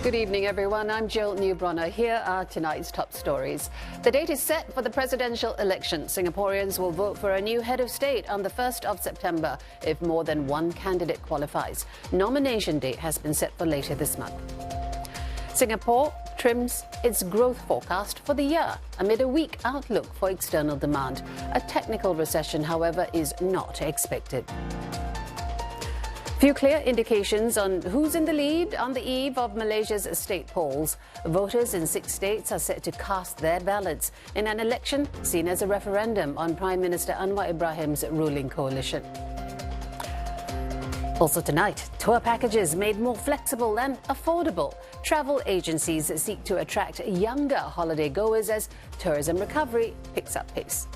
Good evening, everyone. I'm Jill Newbronner. Here are tonight's top stories. The date is set for the presidential election. Singaporeans will vote for a new head of state on the 1st of September if more than one candidate qualifies. Nomination date has been set for later this month. Singapore trims its growth forecast for the year amid a weak outlook for external demand. A technical recession, however, is not expected. Few clear indications on who's in the lead on the eve of Malaysia's state polls. Voters in 6 states are set to cast their ballots in an election seen as a referendum on Prime Minister Anwar Ibrahim's ruling coalition. Also tonight, tour packages made more flexible and affordable. Travel agencies seek to attract younger holiday goers as tourism recovery picks up pace.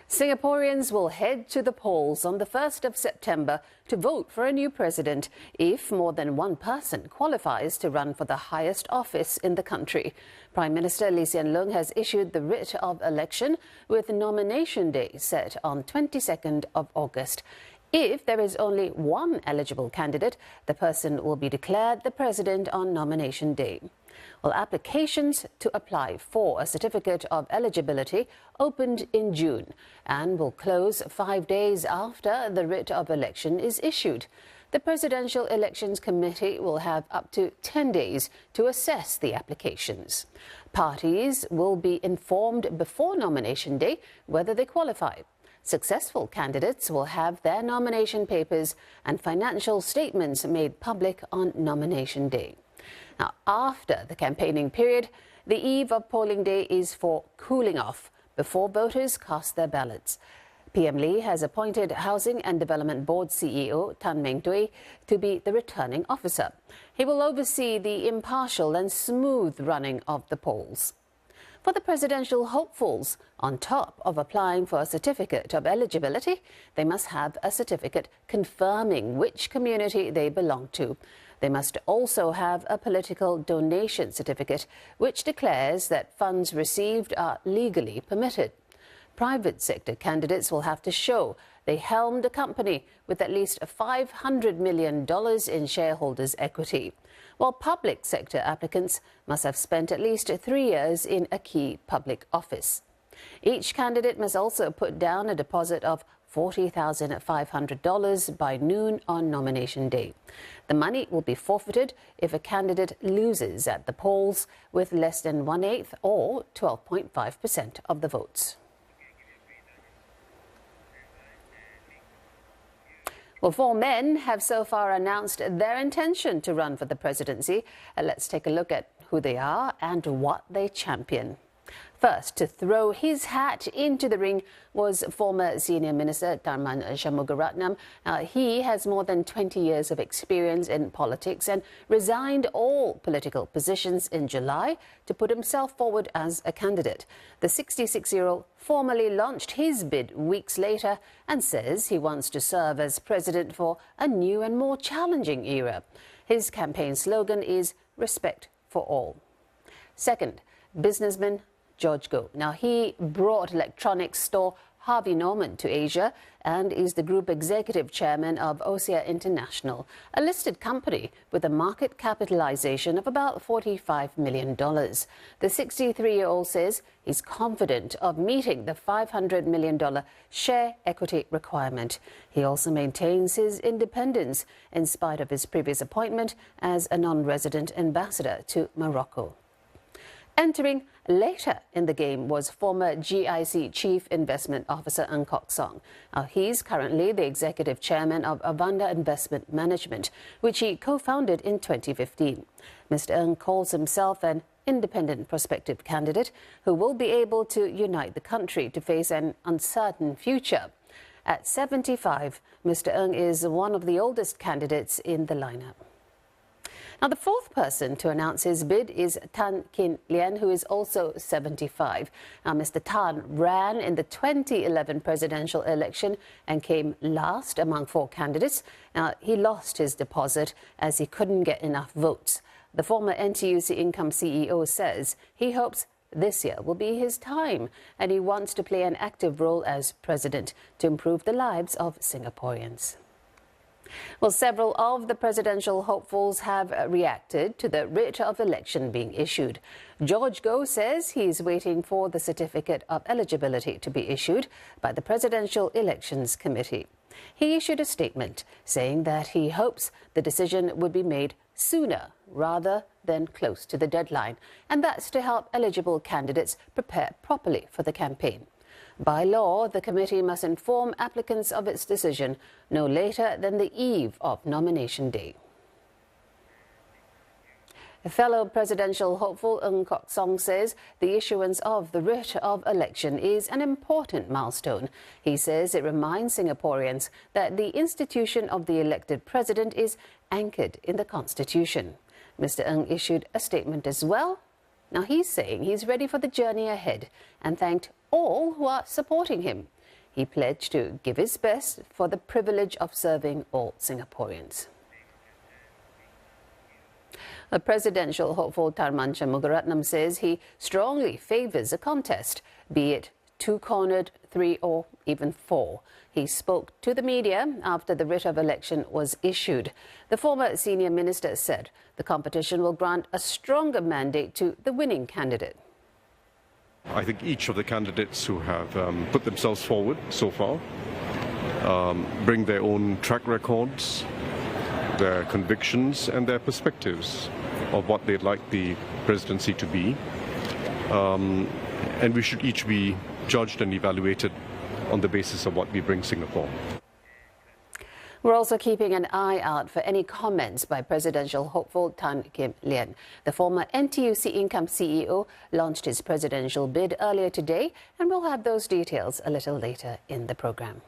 Singaporeans will head to the polls on the 1st of September to vote for a new president if more than one person qualifies to run for the highest office in the country. Prime Minister Lee Hsien Loong has issued the writ of election with nomination day set on 22nd of August. If there is only one eligible candidate, the person will be declared the president on nomination day. Well, applications to apply for a certificate of eligibility opened in June and will close 5 days after the writ of election is issued. The Presidential Elections Committee will have up to 10 days to assess the applications. Parties will be informed before nomination day whether they qualify. Successful candidates will have their nomination papers and financial statements made public on nomination day. Now, after the campaigning period, the eve of polling day is for cooling off before voters cast their ballots. PM Lee has appointed Housing and Development Board CEO Tan Meng Tui to be the returning officer. He will oversee the impartial and smooth running of the polls. For the presidential hopefuls, on top of applying for a certificate of eligibility, they must have a certificate confirming which community they belong to. They must also have a political donation certificate, which declares that funds received are legally permitted. Private sector candidates will have to show they helmed a company with at least $500 million in shareholders' equity, while public sector applicants must have spent at least 3 years in a key public office. Each candidate must also put down a deposit of $40,500 by noon on nomination day. The money will be forfeited if a candidate loses at the polls with less than 1/8 or 12.5% of the votes. Well, 4 men have so far announced their intention to run for the presidency. Let's take a look at who they are and what they champion. First, to throw his hat into the ring was former Senior Minister Tharman Shanmugaratnam. He has more than 20 years of experience in politics and resigned all political positions in July to put himself forward as a candidate. The 66-year-old formally launched his bid weeks later and says he wants to serve as president for a new and more challenging era. His campaign slogan is "Respect for all." Second, businessman George Goh. Now, he brought electronics store Harvey Norman to Asia and is the group executive chairman of OSEA International, a listed company with a market capitalization of about $45 million. The 63-year-old says he's confident of meeting the $500 million share equity requirement. He also maintains his independence in spite of his previous appointment as a non-resident ambassador to Morocco. Entering later in the game was former GIC Chief Investment Officer Ng Kok Song. He's currently the executive chairman of Avanda Investment Management, which he co-founded in 2015. Mr. Ng calls himself an independent prospective candidate who will be able to unite the country to face an uncertain future. At 75, Mr. Ng is one of the oldest candidates in the lineup. Now, the fourth person to announce his bid is Tan Kin Lian, who is also 75. Now, Mr. Tan ran in the 2011 presidential election and came last among 4 candidates. Now, he lost his deposit as he couldn't get enough votes. The former NTUC Income CEO says he hopes this year will be his time, and he wants to play an active role as president to improve the lives of Singaporeans. Well, several of the presidential hopefuls have reacted to the writ of election being issued. George Goh says he's waiting for the certificate of eligibility to be issued by the Presidential Elections Committee. He issued a statement saying that he hopes the decision would be made sooner rather than close to the deadline, and that's to help eligible candidates prepare properly for the campaign. By law, the committee must inform applicants of its decision no later than the eve of nomination day. A fellow presidential hopeful, Ng Kok Song, says the issuance of the writ of election is an important milestone. He says it reminds Singaporeans that the institution of the elected president is anchored in the Constitution. Mr. Ng issued a statement as well. Now, he's saying he's ready for the journey ahead and thanked all who are supporting him. He pledged to give his best for the privilege of serving all Singaporeans. A presidential hopeful, Tharman Shanmugaratnam, says he strongly favours a contest, be it 2-cornered, 3 or even 4. He spoke to the media after the writ of election was issued. The former senior minister said the competition will grant a stronger mandate to the winning candidate. I think each of the candidates who have put themselves forward so far bring their own track records, their convictions and their perspectives of what they'd like the presidency to be. And we should each be judged and evaluated on the basis of what we bring Singapore. We're also keeping an eye out for any comments by presidential hopeful Tan Kin Lian. The former NTUC Income CEO launched his presidential bid earlier today, and we'll have those details a little later in the program.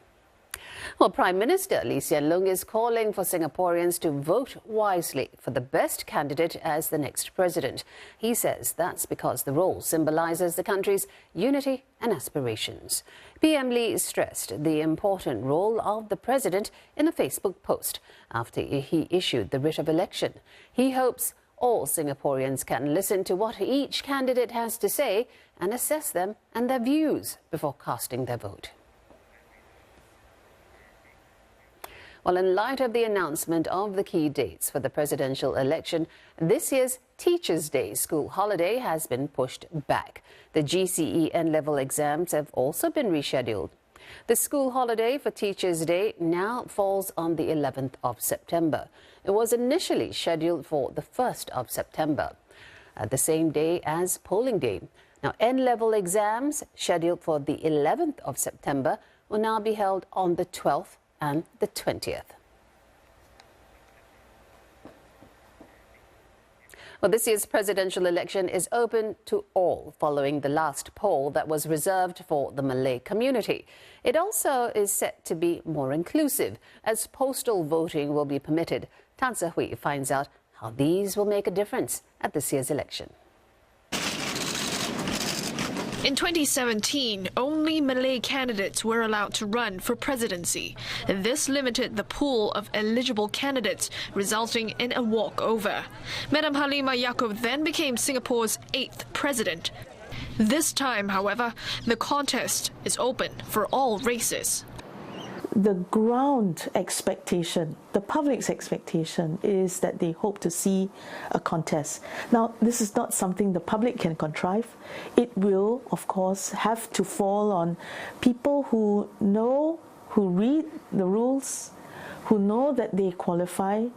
Well, Prime Minister Lee Hsien Loong is calling for Singaporeans to vote wisely for the best candidate as the next president. He says that's because the role symbolises the country's unity and aspirations. PM Lee stressed the important role of the president in a Facebook post after he issued the writ of election. He hopes all Singaporeans can listen to what each candidate has to say and assess them and their views before casting their vote. Well, in light of the announcement of the key dates for the presidential election, this year's Teachers' Day school holiday has been pushed back. The GCE N-level exams have also been rescheduled. The school holiday for Teachers' Day now falls on the 11th of September. It was initially scheduled for the 1st of September, the same day as polling day. Now, N-level exams scheduled for the 11th of September will now be held on the 12th and the 20th. Well, this year's presidential election is open to all following the last poll that was reserved for the Malay community. It also is set to be more inclusive as postal voting will be permitted. Tan Se Hui finds out how these will make a difference at this year's election. In 2017, only Malay candidates were allowed to run for presidency. This limited the pool of eligible candidates, resulting in a walkover. Madam Halimah Yacob then became Singapore's 8th president. This time, however, the contest is open for all races. The ground expectation, the public's expectation, is that they hope to see a contest. Now, this is not something the public can contrive. It will, of course, have to fall on people who know, who read the rules, who know that they qualify,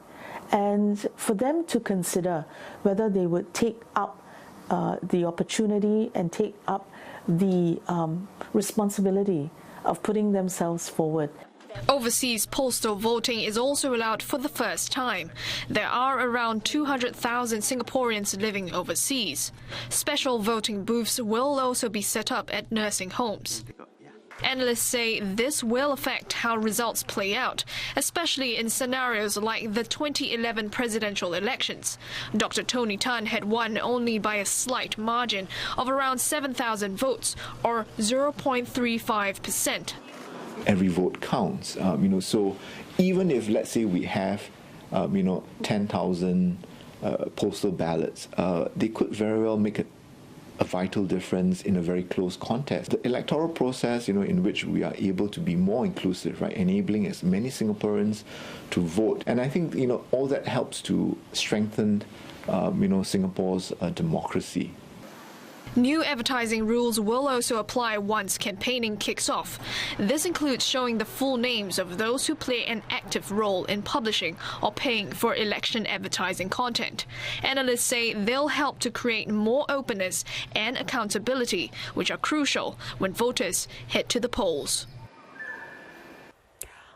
and for them to consider whether they would take up the opportunity and take up the responsibility of putting themselves forward. Overseas postal voting is also allowed for the first time. There are around 200,000 Singaporeans living overseas. Special voting booths will also be set up at nursing homes. Analysts say this will affect how results play out, especially in scenarios like the 2011 presidential elections. Dr. Tony Tan had won only by a slight margin of around 7,000 votes, or 0.35%. Every vote counts, so even if, let's say, we have, 10,000 postal ballots, they could very well make a vital difference in a very close contest. The electoral process, in which we are able to be more inclusive, right, enabling as many Singaporeans to vote. And I think, all that helps to strengthen, Singapore's democracy. New advertising rules will also apply once campaigning kicks off. This includes showing the full names of those who play an active role in publishing or paying for election advertising content. Analysts say they'll help to create more openness and accountability, which are crucial when voters head to the polls.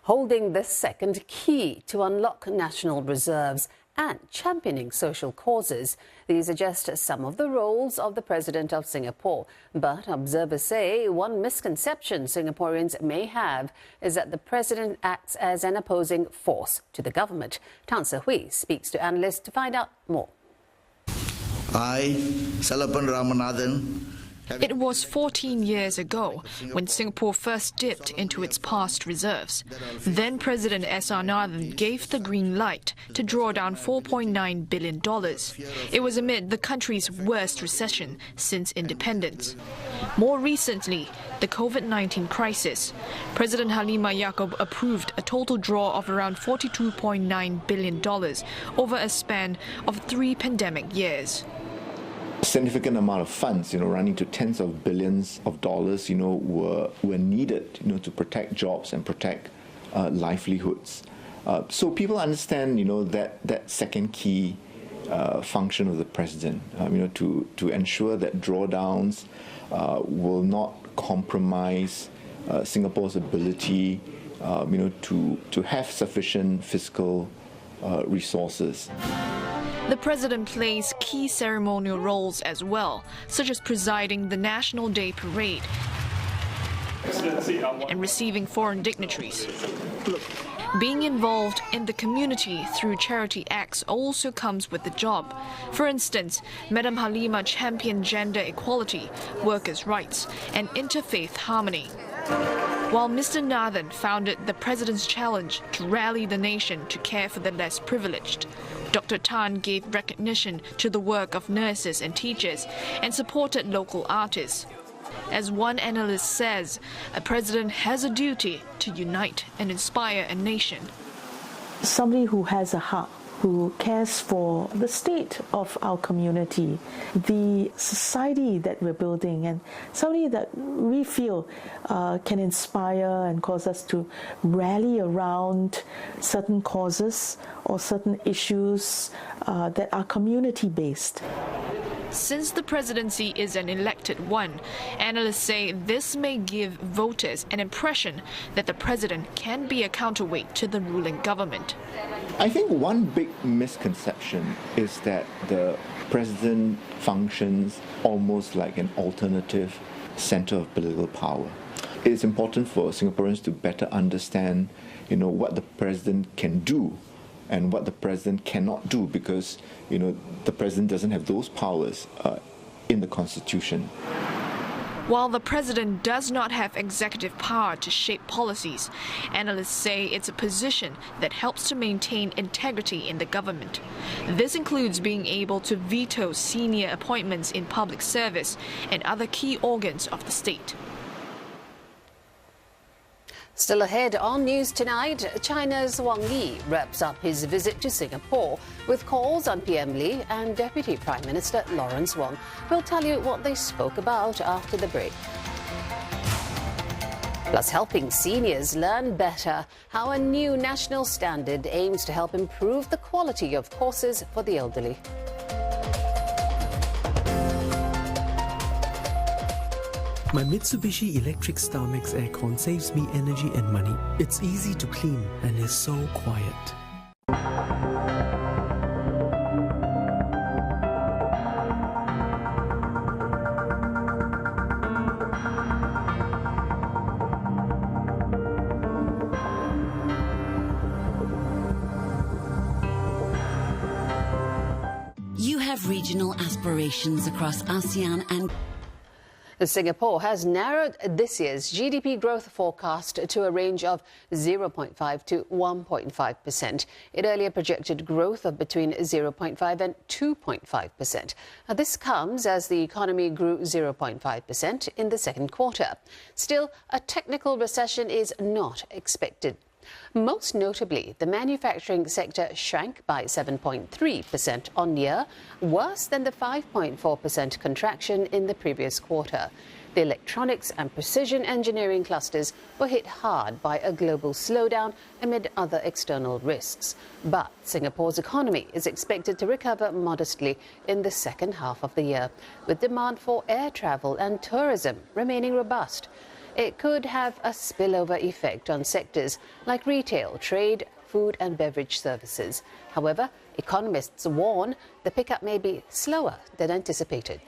Holding the second key to unlock national reserves and championing social causes. These are just some of the roles of the President of Singapore. But observers say one misconception Singaporeans may have is that the President acts as an opposing force to the government. Tan Se Hui speaks to analysts to find out more. I, Salapan Ramanathan. It was 14 years ago when Singapore first dipped into its past reserves. Then President S.R. Nathan gave the green light to draw down $4.9 billion. It was amid the country's worst recession since independence. More recently, the COVID-19 crisis. President Halimah Yacob approved a total draw of around $42.9 billion over a span of 3 pandemic years. A significant amount of funds, running to tens of billions of dollars, were needed, to protect jobs and protect livelihoods. So people understand, that second key function of the president, to ensure that drawdowns will not compromise Singapore's ability, to have sufficient fiscal resources. The president plays key ceremonial roles as well, such as presiding the National Day Parade and receiving foreign dignitaries. Being involved in the community through charity acts also comes with the job. For instance, Madam Halimah championed gender equality, workers' rights, and interfaith harmony. While Mr. Nathan founded the President's Challenge to rally the nation to care for the less privileged, Dr. Tan gave recognition to the work of nurses and teachers and supported local artists. As one analyst says, a president has a duty to unite and inspire a nation. Somebody who has a heart, who cares for the state of our community, the society that we're building, and somebody that we feel can inspire and cause us to rally around certain causes or certain issues that are community-based. Since the presidency is an elected one, analysts say this may give voters an impression that the president can be a counterweight to the ruling government. I think one big misconception is that the president functions almost like an alternative center of political power. It is important for Singaporeans to better understand, what the president can do and what the president cannot do, because the president doesn't have those powers in the Constitution. While the president does not have executive power to shape policies, analysts say it's a position that helps to maintain integrity in the government. This includes being able to veto senior appointments in public service and other key organs of the state. Still ahead on News Tonight, China's Wang Yi wraps up his visit to Singapore with calls on PM Lee and Deputy Prime Minister Lawrence Wong. We'll tell you what they spoke about after the break. Plus, helping seniors learn better, how a new national standard aims to help improve the quality of courses for the elderly. My Mitsubishi Electric StarMax aircon saves me energy and money. It's easy to clean and is so quiet. have regional aspirations across ASEAN and Singapore has narrowed this year's GDP growth forecast to a range of 0.5 to 1.5%. It earlier projected growth of between 0.5 and 2.5%. This comes as the economy grew 0.5% in the second quarter. Still, a technical recession is not expected. Most notably, the manufacturing sector shrank by 7.3% on year, worse than the 5.4% contraction in the previous quarter. The electronics and precision engineering clusters were hit hard by a global slowdown amid other external risks. But Singapore's economy is expected to recover modestly in the second half of the year, with demand for air travel and tourism remaining robust. It could have a spillover effect on sectors like retail, trade, food and beverage services. However, economists warn the pickup may be slower than anticipated.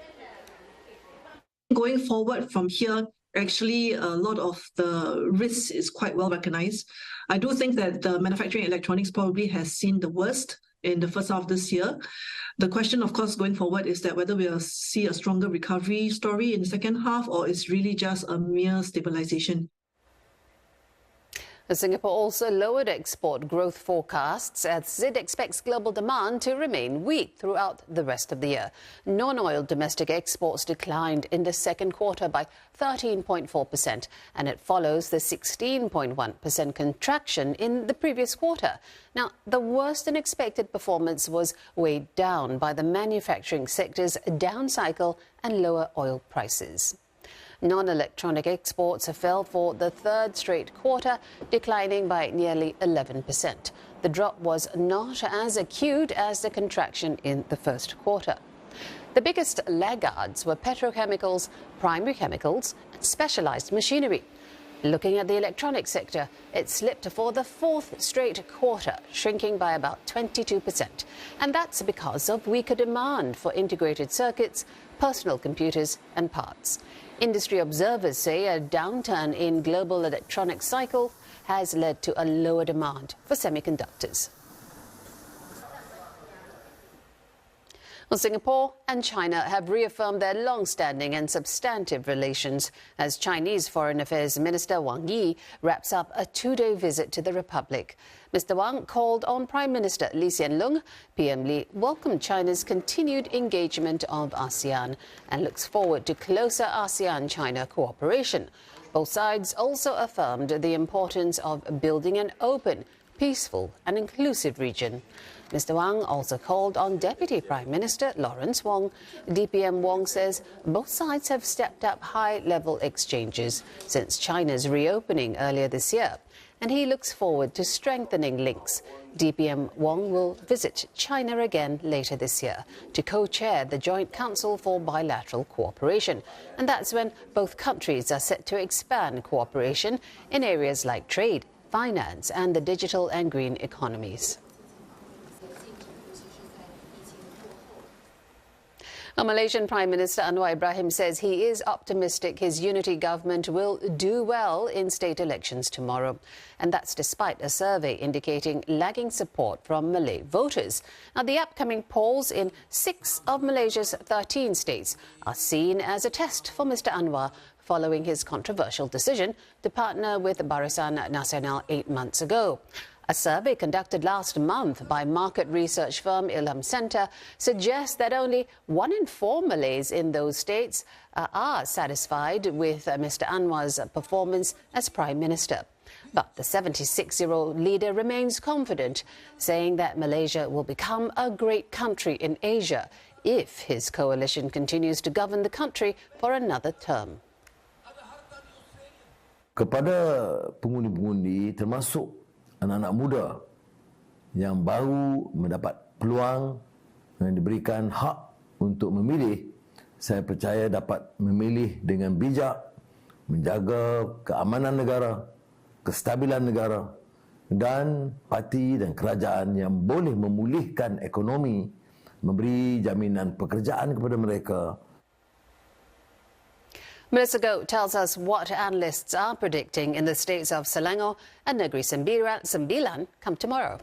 Going forward from here, actually, a lot of the risk is quite well recognized. I do think that the manufacturing electronics probably has seen the worst in the first half of this year. The question, of course, going forward is that whether we'll see a stronger recovery story in the second half or it's really just a mere stabilization. Singapore also lowered export growth forecasts as it expects global demand to remain weak throughout the rest of the year. Non-oil domestic exports declined in the second quarter by 13.4%, and it follows the 16.1% contraction in the previous quarter. Now, the worst than expected performance was weighed down by the manufacturing sector's down cycle and lower oil prices. Non-electronic exports fell for the third straight quarter, declining by nearly 11%. The drop was not as acute as the contraction in the first quarter. The biggest laggards were petrochemicals, primary chemicals and specialized machinery. Looking at the electronics sector, it slipped for the fourth straight quarter, shrinking by about 22%. And that's because of weaker demand for integrated circuits, personal computers and parts. Industry observers say a downturn in global electronics cycle has led to a lower demand for semiconductors. Well, Singapore and China have reaffirmed their long-standing and substantive relations as Chinese Foreign Affairs Minister Wang Yi wraps up a two-day visit to the Republic. Mr. Wang called on Prime Minister Lee Hsien Loong. PM Lee welcomed China's continued engagement of ASEAN and looks forward to closer ASEAN-China cooperation. Both sides also affirmed the importance of building an open, peaceful and inclusive region. Mr. Wang also called on Deputy Prime Minister Lawrence Wong. DPM Wong says both sides have stepped up high-level exchanges since China's reopening earlier this year, and he looks forward to strengthening links. DPM Wong will visit China again later this year to co-chair the Joint Council for Bilateral Cooperation, and that's when both countries are set to expand cooperation in areas like trade, finance and the digital and green economies. Malaysian Prime Minister Anwar Ibrahim says he is optimistic his unity government will do well in state elections tomorrow. And that's despite a survey indicating lagging support from Malay voters. Now, the upcoming polls in 6 of Malaysia's 13 states are seen as a test for Mr. Anwar following his controversial decision to partner with Barisan Nasional 8 months ago. A survey conducted last month by market research firm Ilham Center suggests that only 1 in 4 Malays in those states are satisfied with Mr. Anwar's performance as Prime Minister. But the 76-year-old leader remains confident, saying that Malaysia will become a great country in Asia if his coalition continues to govern the country for another term. Kepada pengundi-pengundi termasuk anak-anak muda yang baru mendapat peluang dan diberikan hak untuk memilih, saya percaya dapat memilih dengan bijak, menjaga keamanan negara, kestabilan negara dan parti dan kerajaan yang boleh memulihkan ekonomi, memberi jaminan pekerjaan kepada mereka. Melissa Goh tells us what analysts are predicting in the states of Selangor and Negeri Sembilan come tomorrow.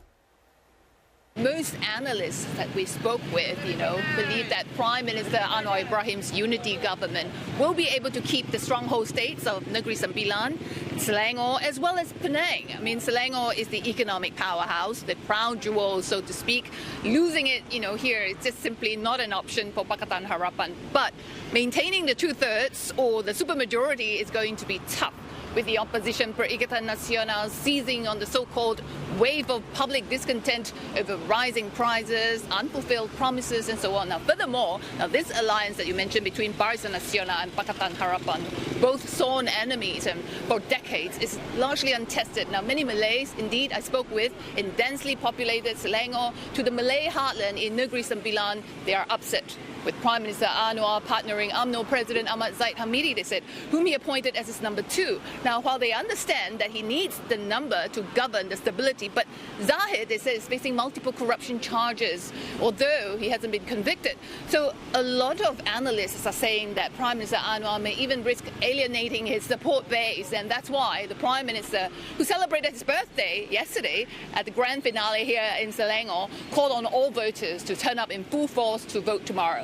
Most analysts that we spoke with, believe that Prime Minister Anwar Ibrahim's unity government will be able to keep the stronghold states of Negeri Sembilan, Selangor, as well as Penang. I mean, Selangor is the economic powerhouse, the crown jewel, so to speak. Losing it, here, it's just simply not an option for Pakatan Harapan. But maintaining the 2/3 or the supermajority is going to be tough, with the opposition Perikatan Nasional seizing on the so-called wave of public discontent over rising prices, unfulfilled promises, and so on. Now, furthermore, this alliance that you mentioned between Barisan Nasional and Pakatan Harapan, both sworn enemies and for decades, is largely untested. Now, many Malays, indeed, I spoke with in densely populated Selangor to the Malay heartland in Negeri Sembilan, they are upset with Prime Minister Anwar partnering UMNO President Ahmad Zahid Hamidi, they said, whom he appointed as his number 2. Now, while they understand that he needs the number to govern the stability, but Zahid, they said, is facing multiple corruption charges, although he hasn't been convicted. So a lot of analysts are saying that Prime Minister Anwar may even risk alienating his support base, and that's why the Prime Minister, who celebrated his birthday yesterday at the grand finale here in Selangor, called on all voters to turn up in full force to vote tomorrow.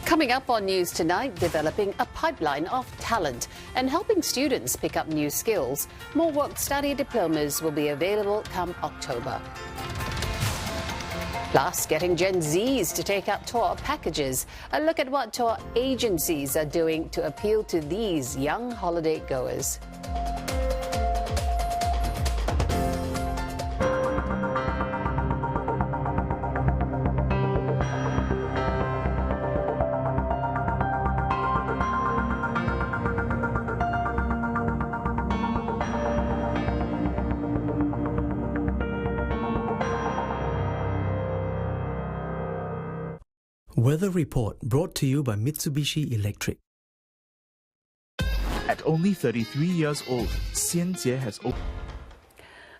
Coming up on News Tonight, developing a pipeline of talent and helping students pick up new skills. More work-study diplomas will be available come October. Plus, getting Gen Zs to take up tour packages. A look at what tour agencies are doing to appeal to these young holiday goers. Weather report brought to you by Mitsubishi Electric. At only 33 years old, Xian Jie has opened.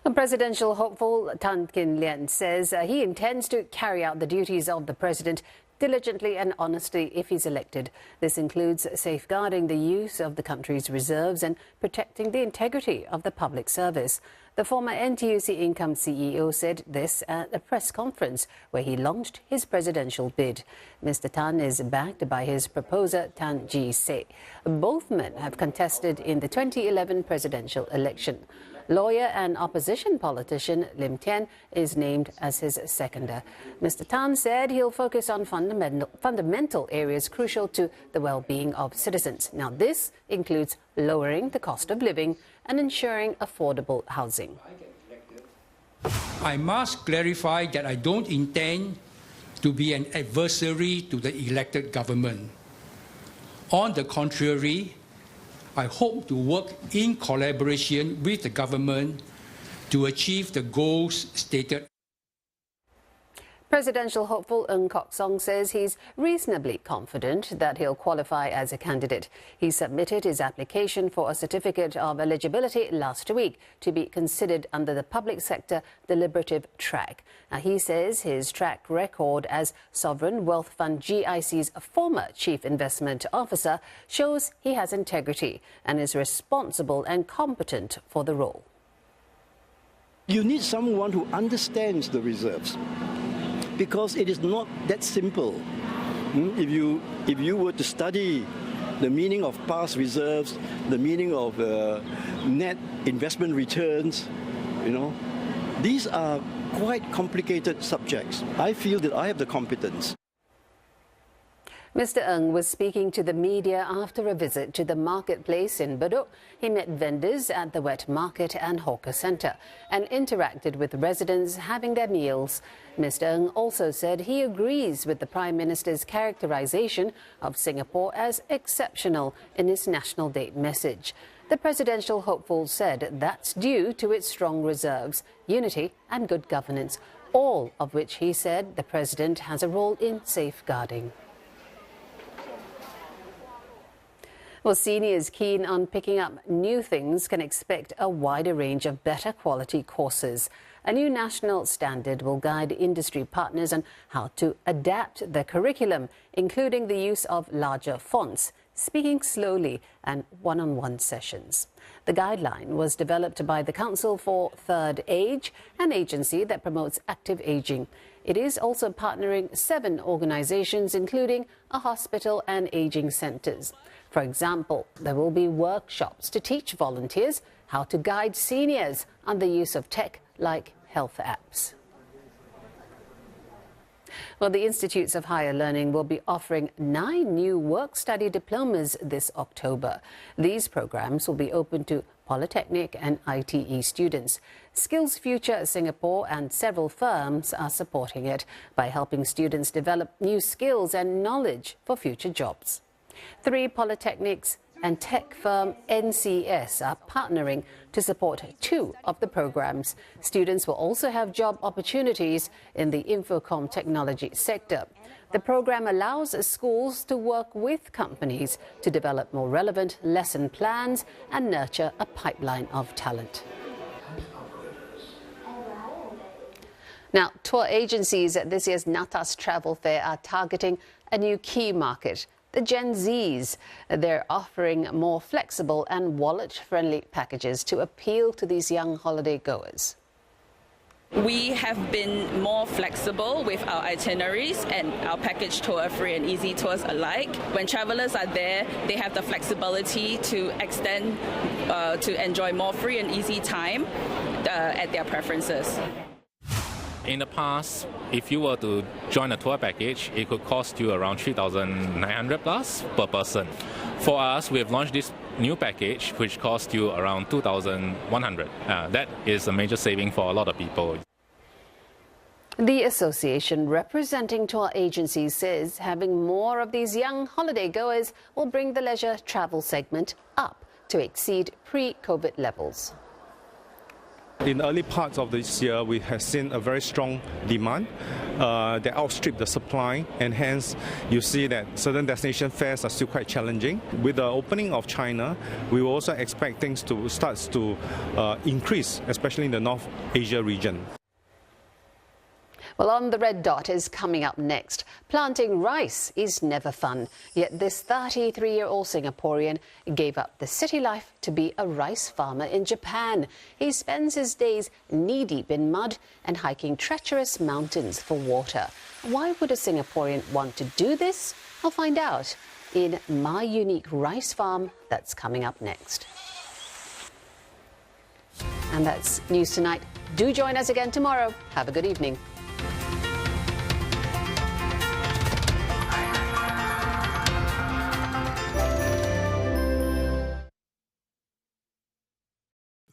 A presidential hopeful Tan Kin Lian says he intends to carry out the duties of the president diligently and honestly if he's elected. This includes safeguarding the use of the country's reserves and protecting the integrity of the public service. The former NTUC Income CEO said this at a press conference where he launched his presidential bid. Mr. Tan is backed by his proposer Tan Jee Se. Both men have contested in the 2011 presidential election. Lawyer and opposition politician Lim Tian is named as his seconder. Mr. Tan said he'll focus on fundamental areas crucial to the well-being of citizens. Now, this includes lowering the cost of living and ensuring affordable housing. I must clarify that I don't intend to be an adversary to the elected government. On the contrary, I hope to work in collaboration with the government to achieve the goals stated. Presidential hopeful Ng Kok Song says he's reasonably confident that he'll qualify as a candidate. He submitted his application for a certificate of eligibility last week to be considered under the public sector deliberative track. Now, he says his track record as Sovereign Wealth Fund GIC's former chief investment officer shows he has integrity and is responsible and competent for the role. You need someone who understands the reserves, because it is not that simple. If you were to study the meaning of past reserves, the meaning of net investment returns, these are quite complicated subjects. I feel that I have the competence. Mr. Ng was speaking to the media after a visit to the marketplace in Bedok. He met vendors at the wet market and hawker centre and interacted with residents having their meals. Mr. Ng also said he agrees with the Prime Minister's characterization of Singapore as exceptional in his National Day message. The presidential hopeful said that's due to its strong reserves, unity and good governance, all of which he said the president has a role in safeguarding. Well, seniors keen on picking up new things can expect a wider range of better quality courses. A new national standard will guide industry partners on how to adapt the curriculum, including the use of larger fonts. speaking slowly, and one-on-one sessions. The guideline was developed by the Council for Third Age, an agency that promotes active aging. It is also partnering 7 organizations, including a hospital and aging centers. For example, there will be workshops to teach volunteers how to guide seniors on the use of tech like health apps. Well, the Institutes of Higher Learning will be offering 9 new work-study diplomas this October. These programs will be open to Polytechnic and ITE students. Skills Future Singapore and several firms are supporting it by helping students develop new skills and knowledge for future jobs. 3 polytechnics and tech firm NCS are partnering to support 2 of the programs. Students will also have job opportunities in the Infocom technology sector. The program allows schools to work with companies to develop more relevant lesson plans and nurture a pipeline of talent. Now, tour agencies at this year's Natas Travel Fair are targeting a new key market, the Gen Zs. They're offering more flexible and wallet-friendly packages to appeal to these young holiday goers. We have been more flexible with our itineraries and our package tour, free and easy tours alike. When travelers are there, they have the flexibility to extend, to enjoy more free and easy time at their preferences. In the past, if you were to join a tour package, it could cost you around 3,900 plus per person. For us, we have launched this new package, which costs you around 2,100. That is a major saving for a lot of people. The association representing tour agencies says having more of these young holiday goers will bring the leisure travel segment up to exceed pre-COVID levels. In the early parts of this year, we have seen a very strong demand that outstripped the supply, and hence you see that certain destination fares are still quite challenging. With the opening of China, we will also expect things to start to increase, especially in the North Asia region. Well, On the Red Dot is coming up next. Planting rice is never fun, yet this 33-year-old Singaporean gave up the city life to be a rice farmer in Japan. He spends his days knee-deep in mud and hiking treacherous mountains for water. Why would a Singaporean want to do this? I'll find out in My Unique Rice Farm that's coming up next. And that's News Tonight. Do join us again tomorrow. Have a good evening.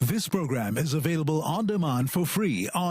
This program is available on demand for free on